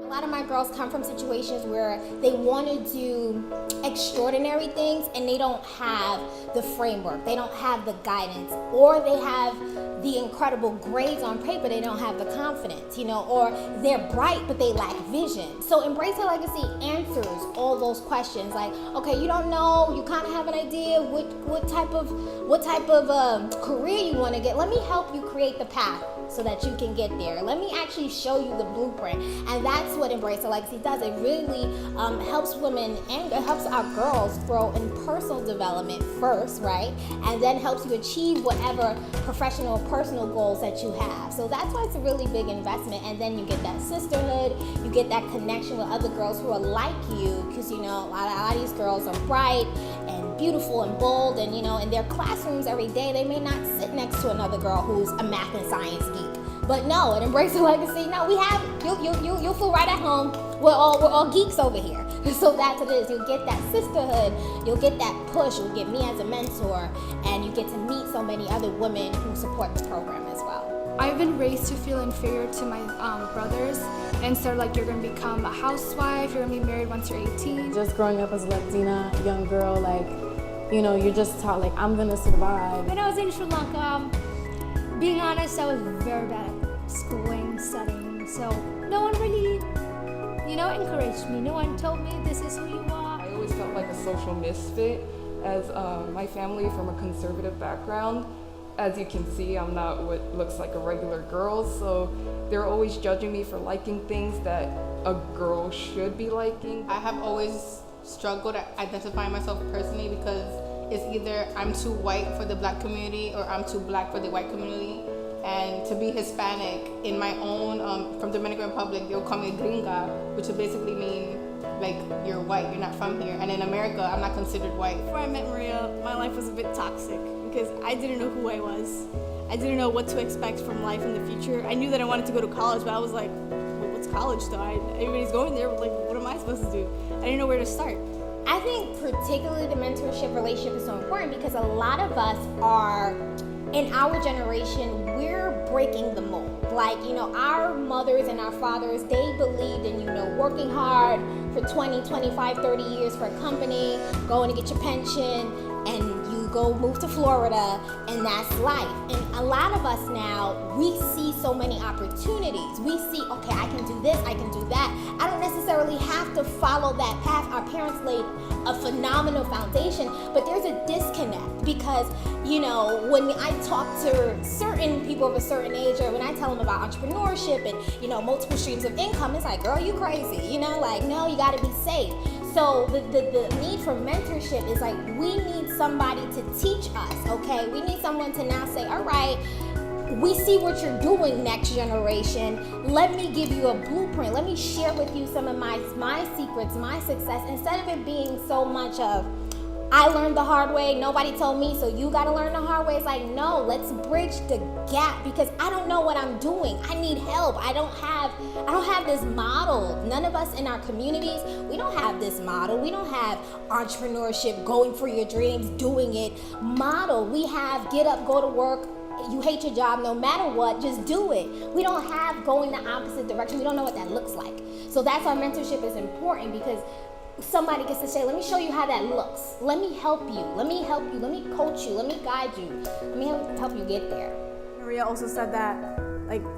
A lot of my girls come from situations where they want to do extraordinary things and they don't have the framework, they don't have the guidance, or they have the incredible grades on paper, they don't have the confidence, or they're bright but they lack vision. So Embrace Your Legacy answers all those questions. Like, okay, you don't know, you kind of have an idea what type of career you want to get. Let me help you create the path so that you can get there. Let me actually show you the blueprint. And that's what Embrace Your Legacy does. It really helps women and it helps our girls grow in personal development first, right? And then helps you achieve whatever professional, personal goals that you have. So that's why it's a really big investment. And then you get that sisterhood, you get that connection with other girls who are like you, because a lot of these girls are bright and beautiful and bold, and in their classrooms every day they may not sit next to another girl who's a math and science geek. But no, at Embrace Your Legacy, no, we have you'll feel right at home. We're all geeks over here. So that's what it is. You'll get that sisterhood, you'll get that push, you'll get me as a mentor, and you get to meet so many other women who support the program as well. I've been raised to feel inferior to my brothers, and so you're going to become a housewife, you're going to be married once you're 18. Just growing up as a Latina young girl, you're just taught I'm going to survive. When I was in Sri Lanka, being honest, I was very bad at schooling, studying, so no one really, encouraged me. No one told me this is who you are. I always felt like a social misfit, as my family from a conservative background. As you can see, I'm not what looks like a regular girl, so they're always judging me for liking things that a girl should be liking. I have always struggled at identifying myself personally because it's either I'm too white for the black community or I'm too black for the white community. And to be Hispanic in my own, from Dominican Republic, they'll call me gringa, which would basically mean you're white, you're not from here. And in America, I'm not considered white. Before I met Maria, my life was a bit toxic because I didn't know who I was. I didn't know what to expect from life in the future. I knew that I wanted to go to college, but I was like, well, what's college though? Everybody's going there, but what am I supposed to do? I didn't know where to start. I think particularly the mentorship relationship is so important because a lot of us are, in our generation, we're breaking the mold. Our mothers and our fathers, they believed in, working hard for 20, 25, 30 years for a company, going to get your pension, and you go move to Florida, and that's life. And a lot of us now, we see so many opportunities. We see, okay, I can do this, I can do that. I don't necessarily have to follow that path. Our parents laid a phenomenal foundation, but there's a disconnect because, when I talk to certain people of a certain age, or when I tell them about entrepreneurship and, multiple streams of income, it's like, girl, you crazy, no, you gotta be safe. So the need for mentorship is we need somebody to teach us, okay? We need someone to now say, all right, we see what you're doing, next generation. Let me give you a blueprint. Let me share with you some of my secrets, my success, instead of it being so much of, I learned the hard way, nobody told me, so you gotta learn the hard way. It's no, let's bridge the gap because I don't know what I'm doing. I need help. I don't have this model. None of us in our communities, we don't have this model. We don't have entrepreneurship, going for your dreams, doing it model. We have get up, go to work, you hate your job, no matter what, just do it. We don't have going the opposite direction. We don't know what that looks like. So that's why mentorship is important because somebody gets to say, let me show you how that looks. Let me help you. Let me help you. Let me coach you. Let me guide you. Let me help you get there. Maria also said that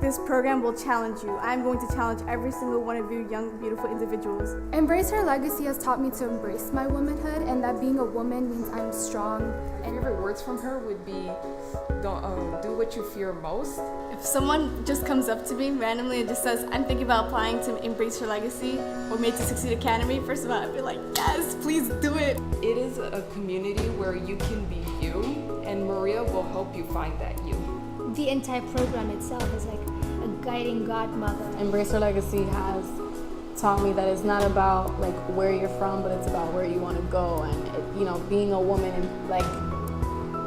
this program will challenge you. I'm going to challenge every single one of you young, beautiful individuals. Embrace Her Legacy has taught me to embrace my womanhood and that being a woman means I'm strong. And favorite words from her would be, don't do what you fear most. If someone just comes up to me randomly and just says, I'm thinking about applying to Embrace Her Legacy or Made to Succeed Academy, first of all, I'd be like, yes, please do it. It is a community where you can be you, and Maria will help you find that you. The entire program itself is a guiding godmother. Embrace Your Legacy has taught me that it's not about where you're from, but it's about where you want to go. And being a woman,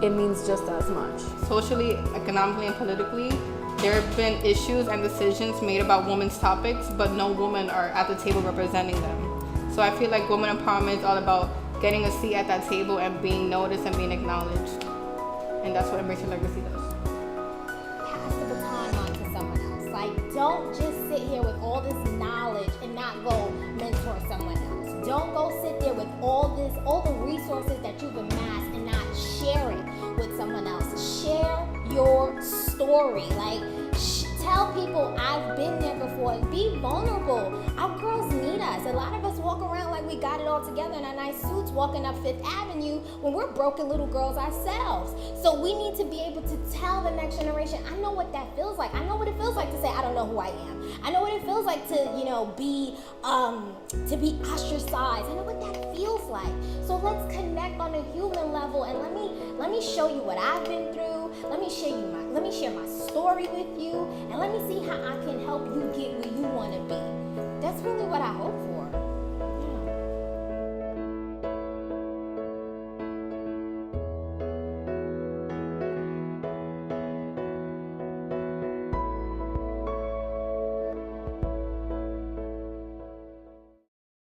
it means just as much. Socially, economically, and politically, there have been issues and decisions made about women's topics, but no women are at the table representing them. So I feel like women empowerment is all about getting a seat at that table and being noticed and being acknowledged. And that's what Embrace Your Legacy does. Pass the baton on to someone else. Don't just sit here with all this knowledge and all the resources that you've amassed and not share it with someone else. Share your story. Like, tell people I've been there before. Be vulnerable. Our girls need us. A lot of us walk around like we got it all together in our nice suits walking up Fifth Avenue when we're broken little girls ourselves. So we need to be able to tell the next generation, I know what that feels like. I know what it feels like to say I don't know who I am. I know what it feels like to, be ostracized. I know what that feels like. So let's connect on a human level, and let me show you what I've been through. Let me share my story with you, and let me see how I can help you get where you want to be. That's really what I hope for.